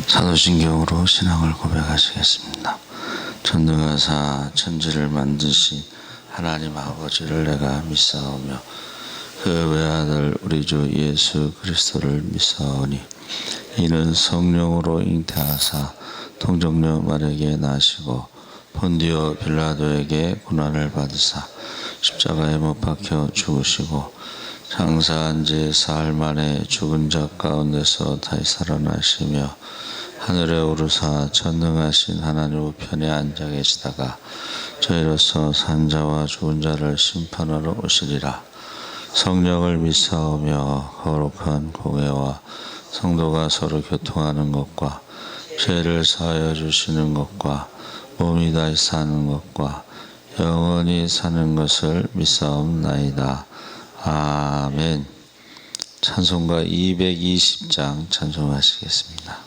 사도신경으로 신앙을 고백하시겠습니다. 전능하사 천지를 만드신 하나님 아버지를 내가 믿사오며 그 외아들 우리 주 예수 그리스도를 믿사오니 이는 성령으로 잉태하사 통정녀 마리아에게 나시고 본디오 빌라도에게 고난을 받으사 십자가에 못 박혀 죽으시고 장사한 지 사흘 만에 죽은 자 가운데서 다시 살아나시며 하늘에 오르사 전능하신 하나님 우편에 앉아 계시다가 저희로서 산자와 죽은 자를 심판하러 오시리라. 성령을 믿사오며 거룩한 공회와 성도가 서로 교통하는 것과 죄를 사하여 주시는 것과 몸이 다시 사는 것과 영원히 사는 것을 믿사옵나이다. 아멘. 찬송가 220장 찬송하시겠습니다.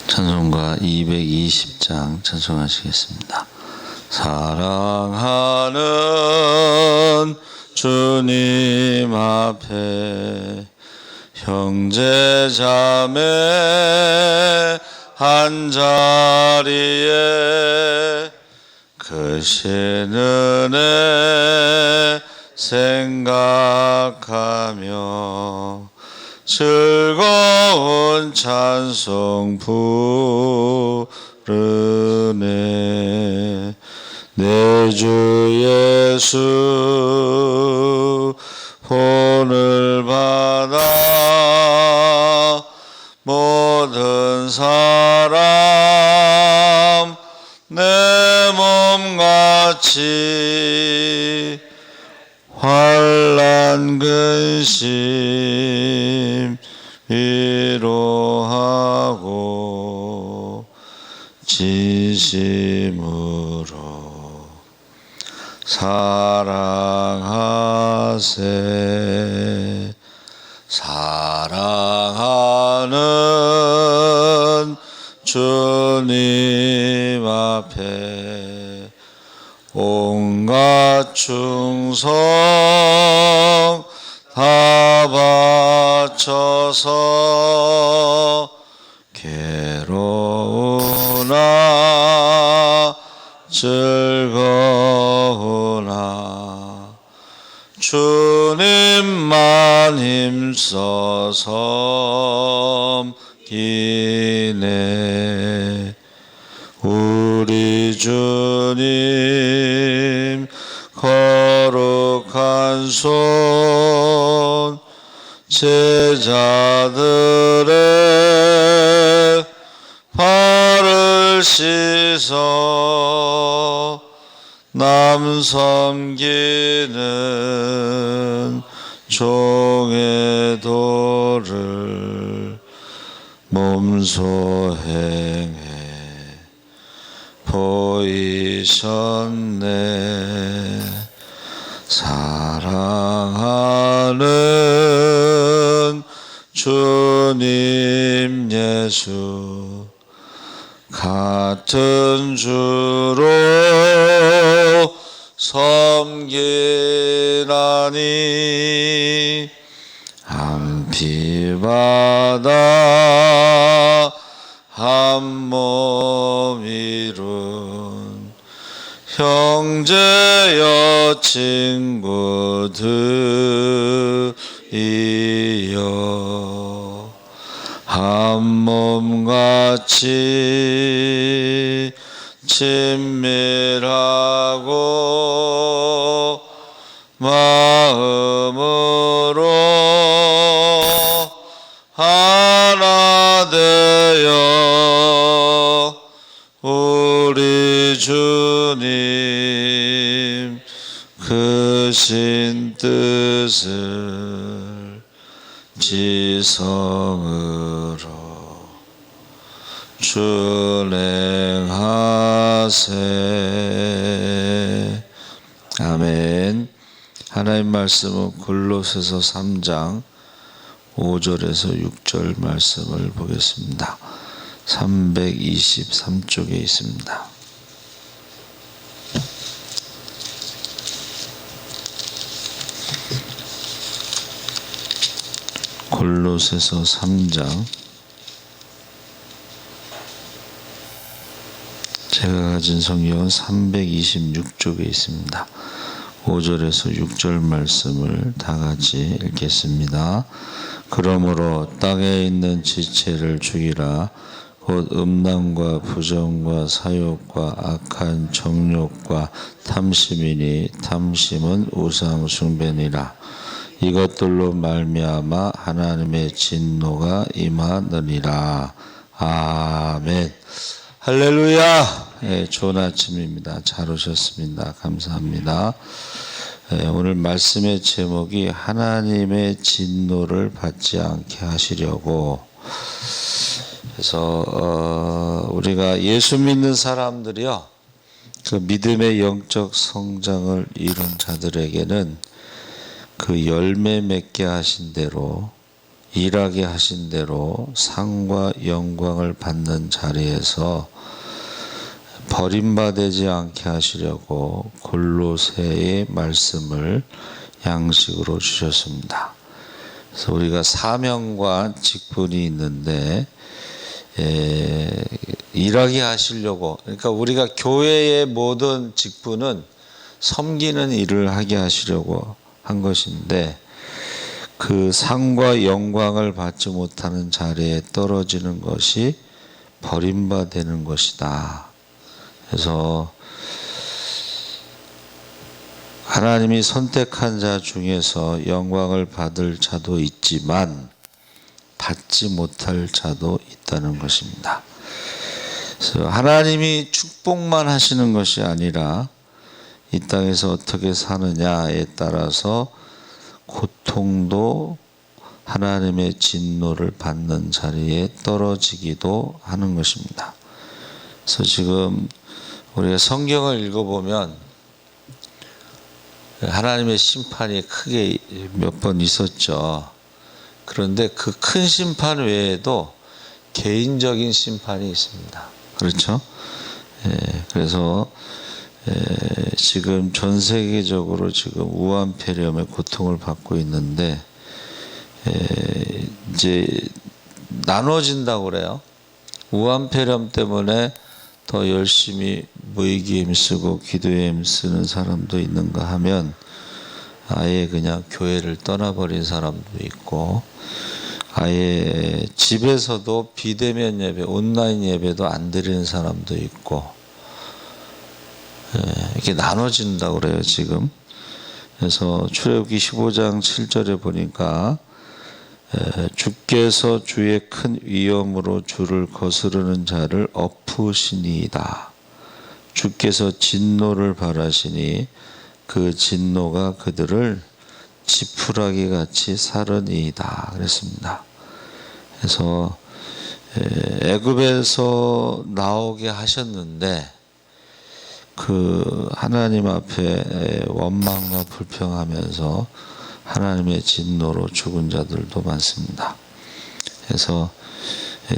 찬송가 220장 찬송하시겠습니다. 사랑하는 주님 앞에 형제 자매 한자리에 크신 은혜 생각하며 즐거운 찬송 부르네. 내 주 예수 본을 받아 모든 사람 내 몸같이 환난 근심 위로하고 진심으로 사랑하세. 사랑하는 주님 앞에 온갖 충성 다 바쳐서 괴로우나 즐거우나 주님만 힘써 섬기네. 우리 주님 거룩한 손 제자들의 발을 씻어 남 섬기는 종의 도를 몸소 행해 보이셨네. 사랑하는 주님 예수 같은 주로 섬기나니 한 피 받아 한 몸 이룬 형제여 친구들이여 한 몸같이 친밀하고 마음으로 하나 되어 우리 주님 크신 뜻을 지성으로 준행하세. 아멘. 하나님 말씀은 골로새서 3장 5절에서 6절 말씀을 보겠습니다. 323쪽에 있습니다. 골로새서 3장, 제가 가진 성경은 326쪽에 있습니다. 5절에서 6절 말씀을 다 같이 읽겠습니다. 그러므로 땅에 있는 지체를 죽이라. 곧 음란과 부정과 사욕과 악한 정욕과 탐심이니 탐심은 우상 숭배니라. 이것들로 말미암아 하나님의 진노가 임하느니라. 아멘. 할렐루야. 좋은 아침입니다. 잘 오셨습니다. 감사합니다. 오늘 말씀의 제목이 하나님의 진노를 받지 않게 하시려고. 그래서 우리가 예수 믿는 사람들이요, 그 믿음의 영적 성장을 이룬 자들에게는 그 열매 맺게 하신 대로, 일하게 하신 대로 상과 영광을 받는 자리에서 버림받지 않게 하시려고 골로새의 말씀을 양식으로 주셨습니다. 그래서 우리가 사명과 직분이 있는데 일하게 하시려고, 그러니까 우리가 교회의 모든 직분은 섬기는 일을 하게 하시려고 한 것인데, 그 상과 영광을 받지 못하는 자리에 떨어지는 것이 버림받는 것이다. 그래서 하나님이 선택한 자 중에서 영광을 받을 자도 있지만 받지 못할 자도 있다는 것입니다. 그래서 하나님이 축복만 하시는 것이 아니라 이 땅에서 어떻게 사느냐에 따라서 고통도 하나님의 진노를 받는 자리에 떨어지기도 하는 것입니다. 그래서 지금 우리가 성경을 읽어보면 하나님의 심판이 크게 몇 번 있었죠. 그런데 그 큰 심판 외에도 개인적인 심판이 있습니다. 그렇죠? 그래서 지금 전 세계적으로 지금 우한폐렴의 고통을 받고 있는데, 이제 나눠진다고 그래요. 우한폐렴 때문에 더 열심히 모이기에 힘쓰고 기도에 힘쓰는 사람도 있는가 하면 아예 그냥 교회를 떠나버린 사람도 있고, 아예 집에서도 비대면 예배, 온라인 예배도 안 드리는 사람도 있고, 이렇게 나눠진다고 그래요 지금. 그래서 출애굽기 15장 7절에 보니까 주께서 주의 큰 위엄으로 주를 거스르는 자를 엎으시니이다. 주께서 진노를 바라시니 그 진노가 그들을 지푸라기 같이 사르니이다 그랬습니다. 그래서 애굽에서 나오게 하셨는데 그 하나님 앞에 원망과 불평하면서 하나님의 진노로 죽은 자들도 많습니다. 그래서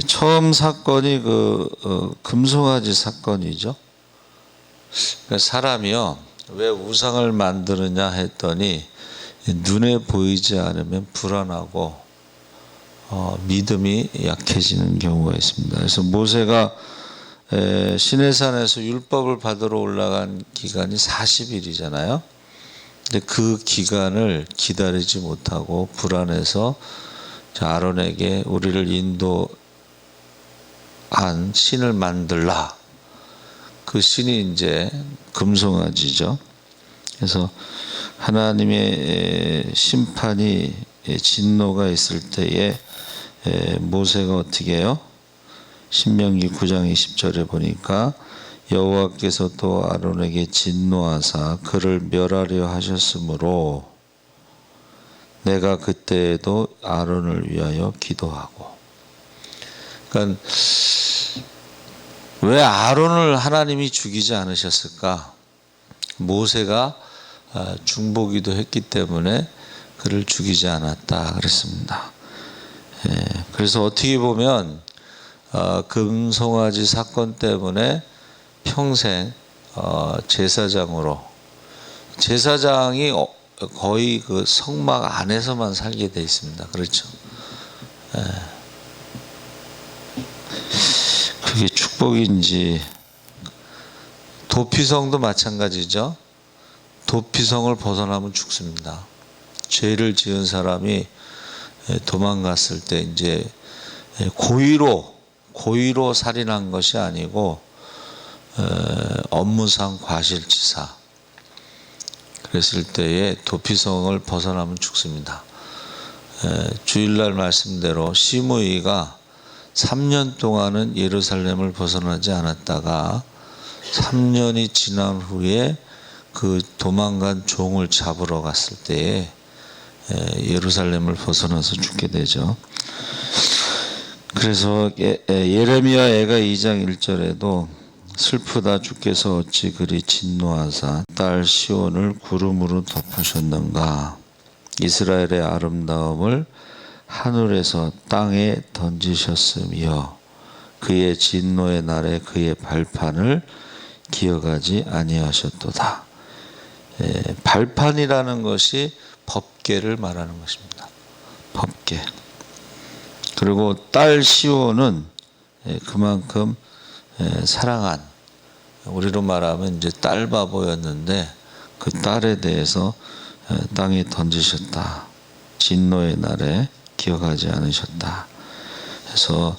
처음 사건이 금송아지 사건이죠. 그러니까 사람이요, 왜 우상을 만드느냐 했더니 눈에 보이지 않으면 불안하고 믿음이 약해지는 경우가 있습니다. 그래서 모세가 시내산에서 율법을 받으러 올라간 기간이 40일이잖아요. 근데 그 기간을 기다리지 못하고 불안해서 아론에게 우리를 인도한 신을 만들라. 그 신이 이제 금송아지죠. 그래서 하나님의 심판이, 진노가 있을 때에 모세가 어떻게 해요? 신명기 9장 20절에 보니까 여호와께서 또 아론에게 진노하사 그를 멸하려 하셨으므로 내가 그때에도 아론을 위하여 기도하고. 그러니까 왜 아론을 하나님이 죽이지 않으셨을까? 모세가 중보기도 했기 때문에 그를 죽이지 않았다 그랬습니다. 그래서 어떻게 보면 금송아지 사건 때문에 평생 제사장으로, 제사장이 거의 그 성막 안에서만 살게 돼 있습니다. 그렇죠? 그게 축복인지. 도피성도 마찬가지죠. 도피성을 벗어나면 죽습니다. 죄를 지은 사람이 도망갔을 때 이제 고의로 살인한 것이 아니고 업무상 과실치사 그랬을 때에 도피성을 벗어나면 죽습니다. 주일날 말씀대로 시므이가 3년 동안은 예루살렘을 벗어나지 않았다가 3년이 지난 후에 그 도망간 종을 잡으러 갔을 때에 예루살렘을 벗어나서 죽게 되죠. 그래서 예레미야 애가 2장 1절에도 슬프다 주께서 어찌 그리 진노하사 딸 시온을 구름으로 덮으셨는가. 이스라엘의 아름다움을 하늘에서 땅에 던지셨으며 그의 진노의 날에 그의 발판을 기억하지 아니하셨도다. 발판이라는 것이 법궤를 말하는 것입니다. 법궤. 그리고 딸 시온은 그만큼 사랑한, 우리로 말하면 이제 딸 바보였는데 그 딸에 대해서 땅에 던지셨다. 진노의 날에 기억하지 않으셨다. 그래서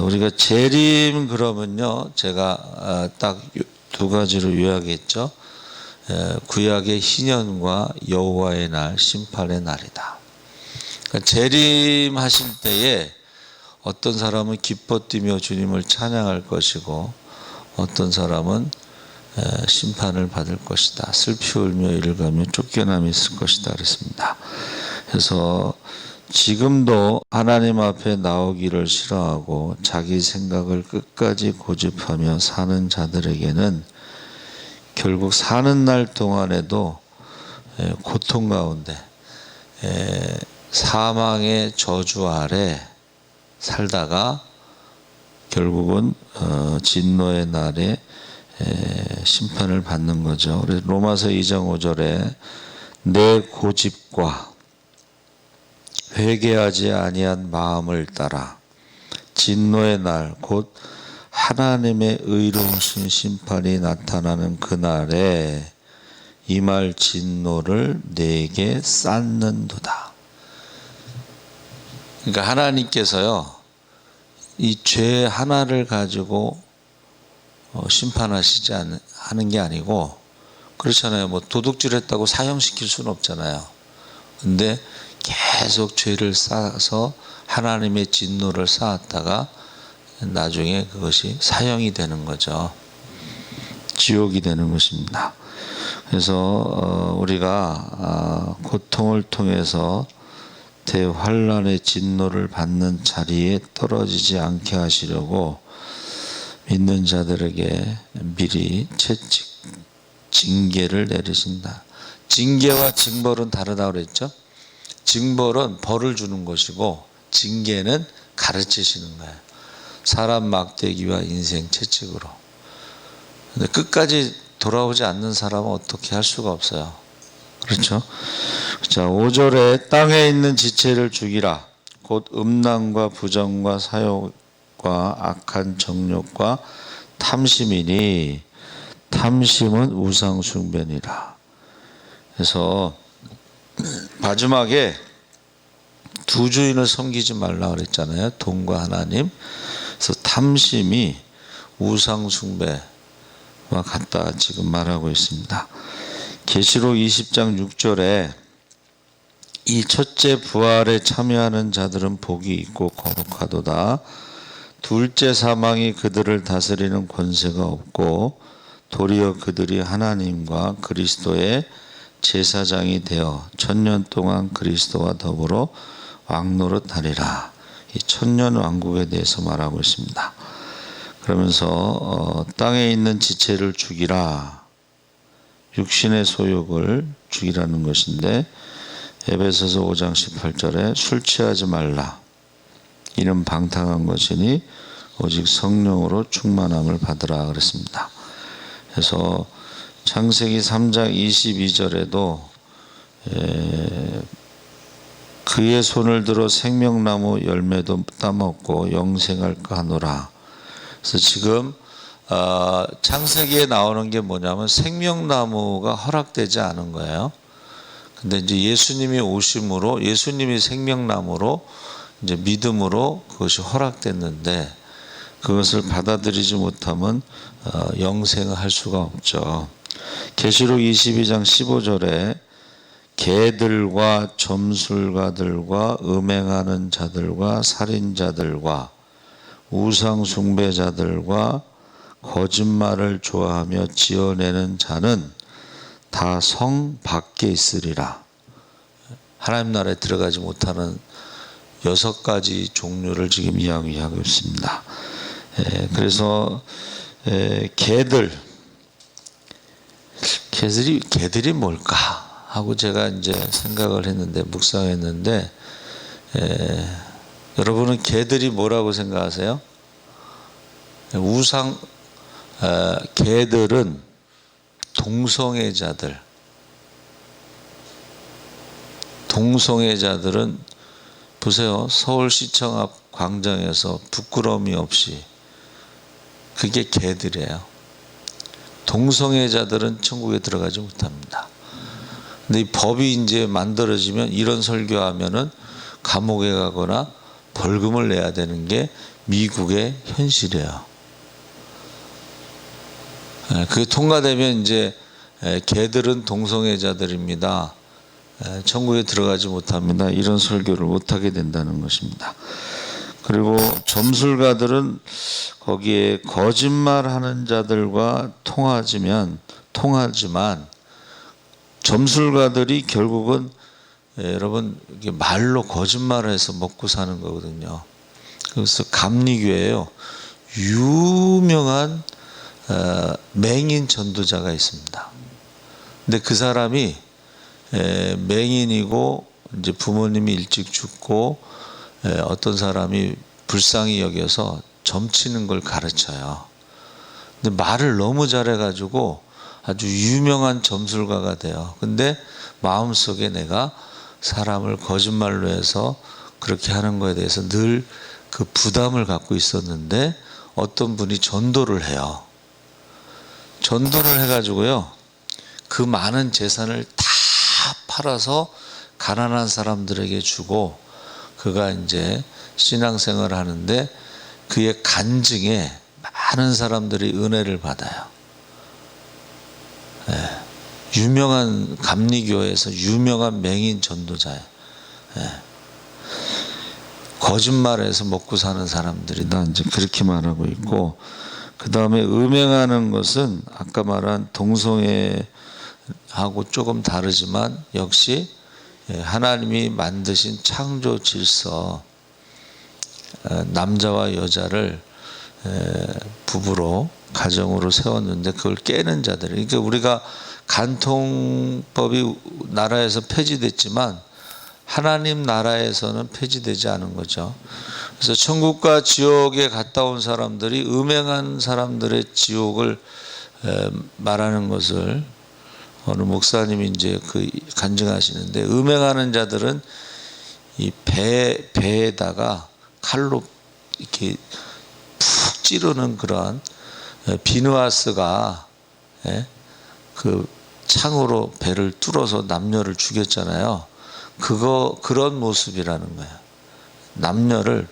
우리가 재림 그러면요, 제가 딱 두 가지로 요약했죠. 구약의 희년과 여호와의 날, 심판의 날이다. 그러니까 재림하실 때에 어떤 사람은 기뻐 뛰며 주님을 찬양할 것이고 어떤 사람은 심판을 받을 것이다. 슬피 울며 이를 가며 쫓겨남이 있을 것이다 그랬습니다. 그래서 지금도 하나님 앞에 나오기를 싫어하고 자기 생각을 끝까지 고집하며 사는 자들에게는 결국 사는 날 동안에도 고통 가운데 사망의 저주 아래 살다가 결국은 진노의 날에 심판을 받는 거죠. 그래서 로마서 2장 5절에 내 고집과 회개하지 아니한 마음을 따라 진노의 날 곧 하나님의 의로우신 심판이 나타나는 그날에 임할 진노를 내게 쌓는도다. 그러니까 하나님께서요, 이 죄 하나를 가지고 심판하시지 하는 게 아니고, 그렇잖아요. 뭐 도둑질했다고 사형시킬 수는 없잖아요. 근데 계속 죄를 쌓아서 하나님의 진노를 쌓았다가 나중에 그것이 사형이 되는 거죠. 지옥이 되는 것입니다. 그래서 우리가 고통을 통해서 대환란의 진노를 받는 자리에 떨어지지 않게 하시려고 믿는 자들에게 미리 채찍, 징계를 내리신다. 징계와 징벌은 다르다고 그랬죠. 징벌은 벌을 주는 것이고 징계는 가르치시는 거예요. 사람 막대기와 인생 채찍으로. 근데 끝까지 돌아오지 않는 사람은 어떻게 할 수가 없어요. 그렇죠? 자, 5절에 땅에 있는 지체를 죽이라. 곧 음란과 부정과 사욕과 악한 정욕과 탐심이니 탐심은 우상 숭배니라. 그래서 마지막에 두 주인을 섬기지 말라 그랬잖아요. 돈과 하나님. 그래서 탐심이 우상 숭배와 같다 지금 말하고 있습니다. 계시록 20장 6절에 이 첫째 부활에 참여하는 자들은 복이 있고 거룩하도다. 둘째 사망이 그들을 다스리는 권세가 없고 도리어 그들이 하나님과 그리스도의 제사장이 되어 천년 동안 그리스도와 더불어 왕노릇하리라. 이 천년 왕국에 대해서 말하고 있습니다. 그러면서 땅에 있는 지체를 죽이라. 육신의 소욕을 죽이라는 것인데 에베소서 5장 18절에 술 취하지 말라. 이는 방탕한 것이니 오직 성령으로 충만함을 받으라 그랬습니다. 그래서 창세기 3장 22절에도 그의 손을 들어 생명나무 열매도 따먹고 영생할까 하노라. 그래서 지금 창세기에 나오는 게 뭐냐면 생명나무가 허락되지 않은 거예요. 근데 이제 예수님이 오심으로, 예수님이 생명나무로 이제 믿음으로 그것이 허락됐는데, 그것을 받아들이지 못하면 영생을 할 수가 없죠. 계시록 22장 15절에 개들과 점술가들과 음행하는 자들과 살인자들과 우상 숭배자들과 거짓말을 좋아하며 지어내는 자는 다 성 밖에 있으리라. 하나님 나라에 들어가지 못하는 6가지 종류를 지금 이야기하고 있습니다. 그래서 개들이 뭘까 하고 제가 이제 생각을 했는데, 묵상했는데, 여러분은 개들이 뭐라고 생각하세요? 개들은 동성애자들은 보세요. 서울시청 앞 광장에서 부끄러움이 없이, 그게 개들이에요. 동성애자들은 천국에 들어가지 못합니다. 근데 이 법이 이제 만들어지면 이런 설교하면은 감옥에 가거나 벌금을 내야 되는 게 미국의 현실이에요. 그게 통과되면 이제 개들은 동성애자들입니다. 천국에 들어가지 못합니다. 이런 설교를 못하게 된다는 것입니다. 그리고 점술가들은 거기에 거짓말하는 자들과 통하지만 점술가들이 결국은 여러분 이게 말로 거짓말을 해서 먹고 사는 거거든요. 그래서 감리교회에요, 유명한 맹인 전도자가 있습니다. 근데 그 사람이 맹인이고 이제 부모님이 일찍 죽고 어떤 사람이 불쌍히 여겨서 점치는 걸 가르쳐요. 근데 말을 너무 잘해가지고 아주 유명한 점술가가 돼요. 근데 마음속에 내가 사람을 거짓말로 해서 그렇게 하는 거에 대해서 늘 그 부담을 갖고 있었는데, 어떤 분이 전도를 해요. 전도를 해가지고요, 그 많은 재산을 다 팔아서 가난한 사람들에게 주고, 그가 이제 신앙생활을 하는데 그의 간증에 많은 사람들이 은혜를 받아요. 유명한 감리교회에서 유명한 맹인 전도자예요. 거짓말해서 먹고 사는 사람들이다, 이제 그렇게 말하고 있고, 그 다음에 음행하는 것은 아까 말한 동성애하고 조금 다르지만 역시 하나님이 만드신 창조 질서, 남자와 여자를 부부로 가정으로 세웠는데 그걸 깨는 자들. 그러니까 우리가 간통법이 나라에서 폐지됐지만 하나님 나라에서는 폐지되지 않은 거죠. 그래서 천국과 지옥에 갔다 온 사람들이 음행한 사람들의 지옥을 말하는 것을 어느 목사님이 이제 간증하시는데, 음행하는 자들은 이 배에다가 칼로 이렇게 푹 찌르는 그러한, 비누아스가 그 창으로 배를 뚫어서 남녀를 죽였잖아요. 그런 모습이라는 거예요. 남녀를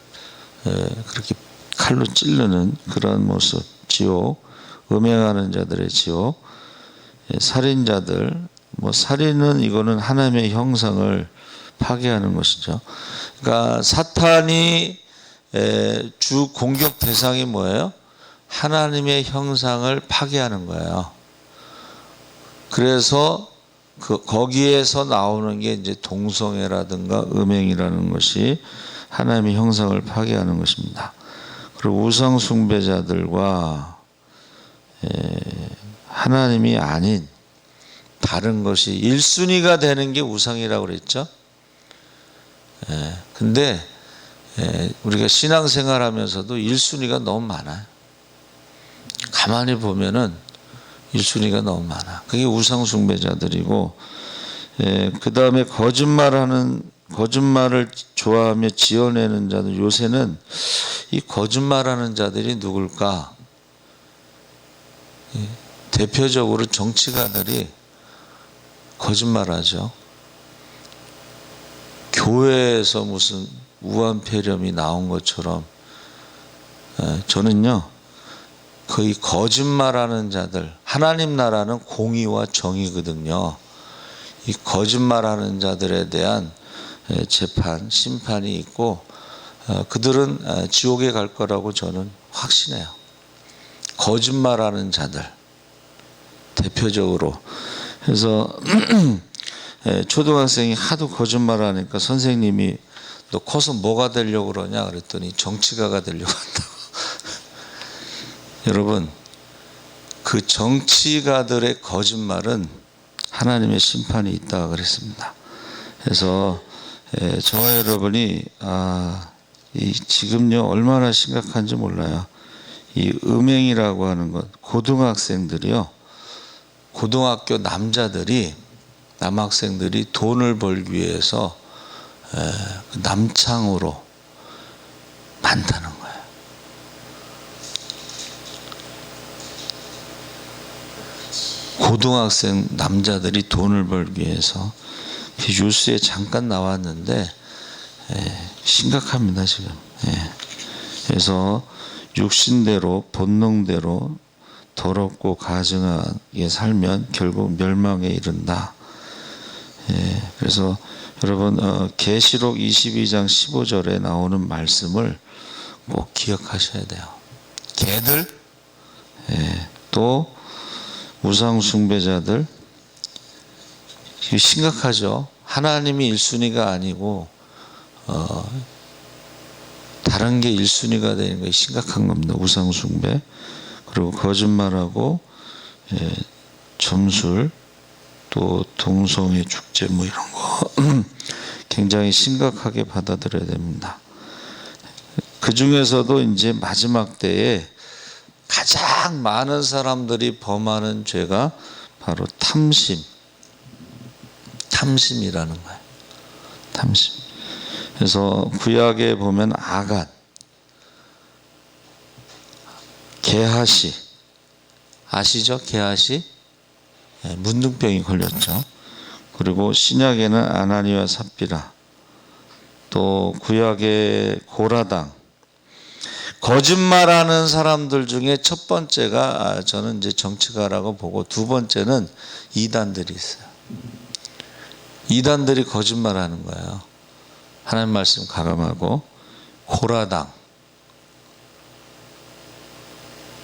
그렇게 칼로 찌르는 그런 모습, 지옥, 음행하는 자들의 지옥. 살인자들, 살인은 이거는 하나님의 형상을 파괴하는 것이죠. 그러니까 사탄이 주 공격 대상이 뭐예요? 하나님의 형상을 파괴하는 거예요. 그래서 거기에서 나오는 게 이제 동성애라든가 음행이라는 것이 하나님의 형상을 파괴하는 것입니다. 그리고 우상 숭배자들과 하나님이 아닌 다른 것이 1순위가 되는 게 우상이라고 그랬죠. 근데 우리가 신앙생활하면서도 1순위가 너무 많아요. 가만히 보면은 1순위가 너무 많아. 그게 우상숭배자들이고, 그 다음에 거짓말을 좋아하며 지어내는 자들. 요새는 이 거짓말하는 자들이 누굴까? 대표적으로 정치가들이 거짓말하죠. 교회에서 무슨 우한폐렴이 나온 것처럼 저는요 거의 거짓말하는 자들, 하나님 나라는 공의와 정의거든요. 이 거짓말하는 자들에 대한 재판, 심판이 있고 그들은 지옥에 갈 거라고 저는 확신해요. 거짓말하는 자들 대표적으로. 그래서 초등학생이 하도 거짓말하니까 선생님이 너 커서 뭐가 되려고 그러냐 그랬더니 정치가가 되려고 한다고. 여러분, 그 정치가들의 거짓말은 하나님의 심판이 있다고 그랬습니다. 그래서 저와 여러분이 지금요 얼마나 심각한지 몰라요. 이 음행이라고 하는 것, 고등학생들이요, 고등학교 남학생들이 돈을 벌기 위해서 남창으로 많다는 거예요. 고등학생 남자들이 돈을 벌기 위해서 뉴스에 잠깐 나왔는데 심각합니다 지금. 그래서 육신대로 본능대로 더럽고 가증하게 살면 결국 멸망에 이른다. 그래서 여러분 계시록 22장 15절에 나오는 말씀을 꼭 기억하셔야 돼요. 개들, 또 우상 숭배자들, 이거 심각하죠. 하나님이 1순위가 아니고 다른 게 1순위가 되는 게 심각한 겁니다. 우상 숭배, 그리고 거짓말하고 점술, 또 동성애 축제 뭐 이런 거 굉장히 심각하게 받아들여야 됩니다. 그 중에서도 이제 마지막 때에 가장 많은 사람들이 범하는 죄가 바로 탐심이라는 거예요. 탐심. 그래서 구약에 보면 아간, 게하시, 아시죠? 게하시? 문둥병이 걸렸죠. 그리고 신약에는 아나니와 삽비라, 또 구약의 고라당. 거짓말하는 사람들 중에 첫 번째가 저는 이제 정치가라고 보고, 두 번째는 이단들이 있어요. 이단들이 거짓말하는 거예요. 하나님 말씀 가감하고. 고라당,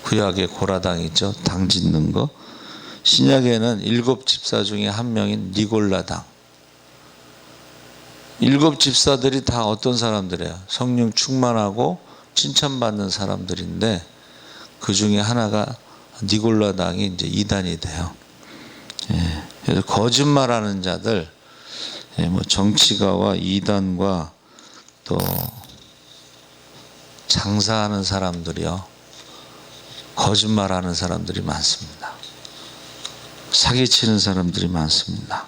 구약의 고라당 있죠. 당 짓는 거. 신약에는 7 집사 중에 한 명인 니골라당. 7 집사들이 다 어떤 사람들이에요? 성령 충만하고 칭찬받는 사람들인데, 그 중에 하나가 니골라당이 이제 이단이 돼요. 그래서 거짓말하는 자들, 뭐 정치가와 이단과 또 장사하는 사람들이요, 거짓말하는 사람들이 많습니다. 사기치는 사람들이 많습니다.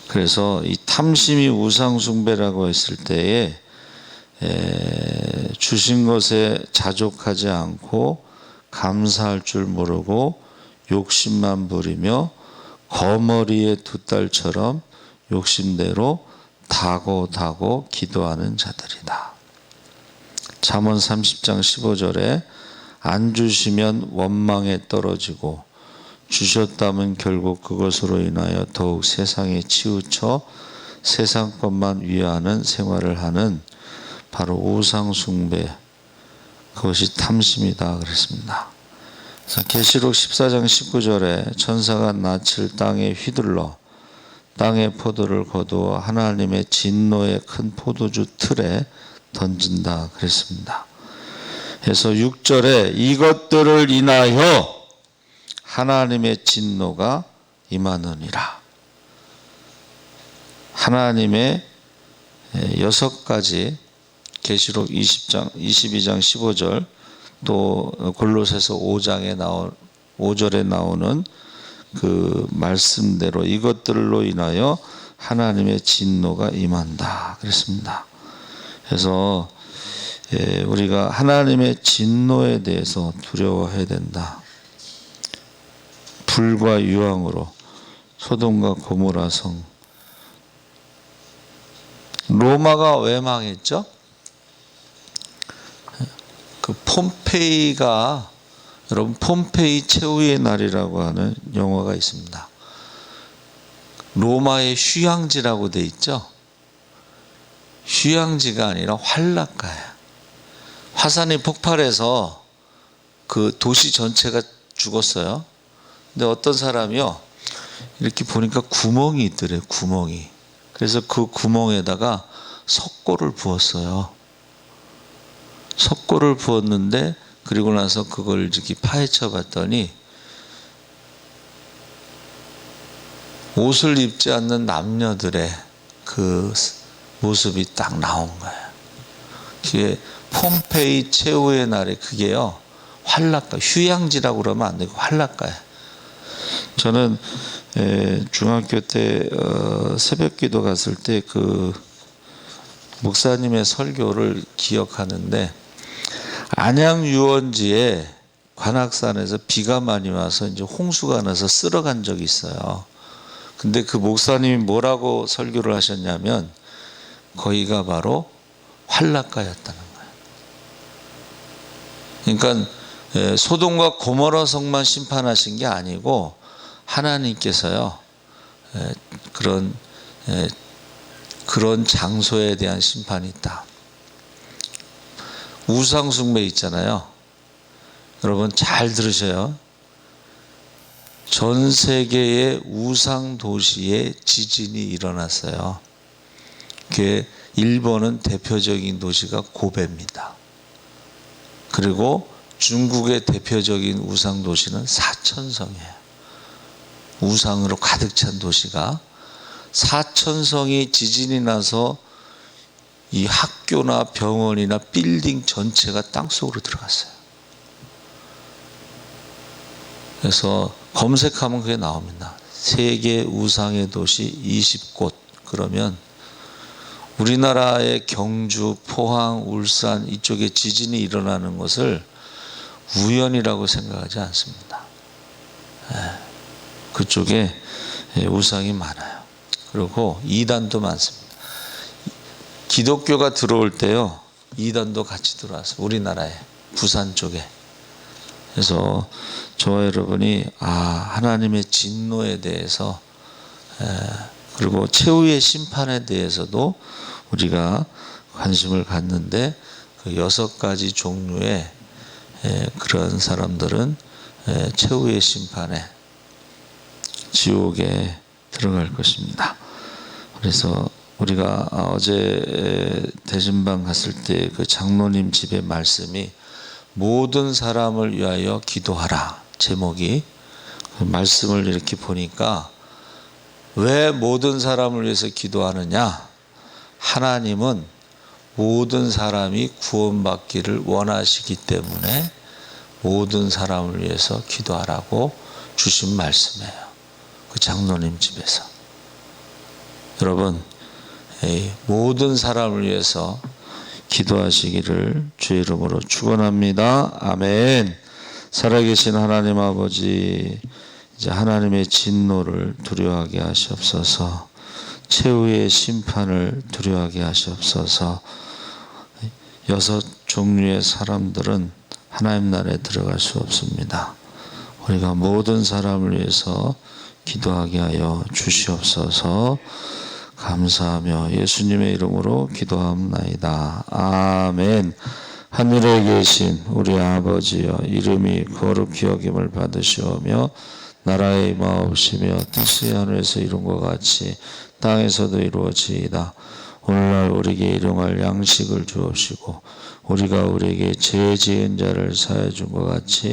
그래서 이 탐심이 우상숭배라고 했을 때에 주신 것에 자족하지 않고 감사할 줄 모르고 욕심만 부리며 거머리의 두 딸처럼 욕심대로 다고 기도하는 자들이다. 잠언 30장 15절에 안 주시면 원망에 떨어지고 주셨다면 결국 그것으로 인하여 더욱 세상에 치우쳐 세상 것만 위하는 생활을 하는 바로 우상숭배, 그것이 탐심이다 그랬습니다. 계시록 14장 19절에 천사가 낯을 땅에 휘둘러 땅의 포도를 거두어 하나님의 진노의 큰 포도주 틀에 던진다 그랬습니다. 그래서 6절에 이것들을 인하여 하나님의 진노가 임하느니라. 하나님의 6가지 계시록 22장 15절 또 골로새서 5절에 나오는 그 말씀대로 이것들로 인하여 하나님의 진노가 임한다 그랬습니다. 그래서 우리가 하나님의 진노에 대해서 두려워해야 된다. 불과 유황으로 소돔과 고모라 성, 로마가 왜 망했죠? 그 폼페이가, 여러분 폼페이 최후의 날이라고 하는 영화가 있습니다. 로마의 휴양지라고 돼 있죠. 휴양지가 아니라 활락가야. 화산이 폭발해서 그 도시 전체가 죽었어요. 근데 어떤 사람이요, 이렇게 보니까 구멍이 있더래요. 구멍이. 그래서 그 구멍에다가 석고를 부었어요. 석고를 부었는데, 그리고 나서 그걸 이렇게 파헤쳐 봤더니 옷을 입지 않는 남녀들의 그 모습이 딱 나온 거예요. 그게 폼페이 최후의 날에, 그게요 활락가, 휴양지라고 그러면 안 되고 활락가예요. 저는 중학교 때 새벽기도 갔을 때 그 목사님의 설교를 기억하는데, 안양 유원지에 관악산에서 비가 많이 와서 이제 홍수가 나서 쓸어간 적이 있어요. 근데 그 목사님이 뭐라고 설교를 하셨냐면, 거기가 바로 활락가였다는 거예요. 그러니까 소돔과 고모라 성만 심판하신 게 아니고 하나님께서요 그런 장소에 대한 심판이 있다. 우상 숭배 있잖아요. 여러분 잘 들으셔요. 전 세계의 우상 도시에 지진이 일어났어요. 그게 일본은 대표적인 도시가 고베입니다. 그리고 중국의 대표적인 우상 도시는 사천성이에요. 우상으로 가득 찬 도시가, 사천성이 지진이 나서 이 학교나 병원이나 빌딩 전체가 땅속으로 들어갔어요. 그래서 검색하면 그게 나옵니다. 세계 우상의 도시 20곳. 그러면 우리나라의 경주, 포항, 울산 이쪽에 지진이 일어나는 것을 우연이라고 생각하지 않습니다. 그쪽에 우상이 많아요. 그리고 이단도 많습니다. 기독교가 들어올 때요, 이단도 같이 들어왔어요. 우리나라에, 부산 쪽에. 그래서 저와 여러분이 하나님의 진노에 대해서, 그리고 최후의 심판에 대해서도 우리가 관심을 갖는데, 그 6가지 종류의 그런 사람들은 최후의 심판에, 지옥에 들어갈 것입니다. 그래서 우리가 어제 대진방 갔을 때 그 장로님 집의 말씀이 모든 사람을 위하여 기도하라, 제목이. 그 말씀을 이렇게 보니까 왜 모든 사람을 위해서 기도하느냐? 하나님은 모든 사람이 구원받기를 원하시기 때문에 모든 사람을 위해서 기도하라고 주신 말씀이에요. 그 장로님 집에서. 여러분, 모든 사람을 위해서 기도하시기를 주의 이름으로 축원합니다. 아멘. 살아계신 하나님 아버지, 이제 하나님의 진노를 두려워하게 하시옵소서. 최후의 심판을 두려워하게 하시옵소서. 6 종류의 사람들은 하나님 나라에 들어갈 수 없습니다. 우리가 모든 사람을 위해서 기도하게 하여 주시옵소서. 감사하며 예수님의 이름으로 기도합나이다. 아멘. 하늘에 계신 우리 아버지여, 이름이 거룩히 여김을 받으시오며 나라의 임하옵시며 뜻이 하늘에서 이룬 것 같이 땅에서도 이루어지이다. 오늘날 우리에게 일용할 양식을 주옵시고 우리가 우리에게 죄 지은 자를 사하여 준 것 같이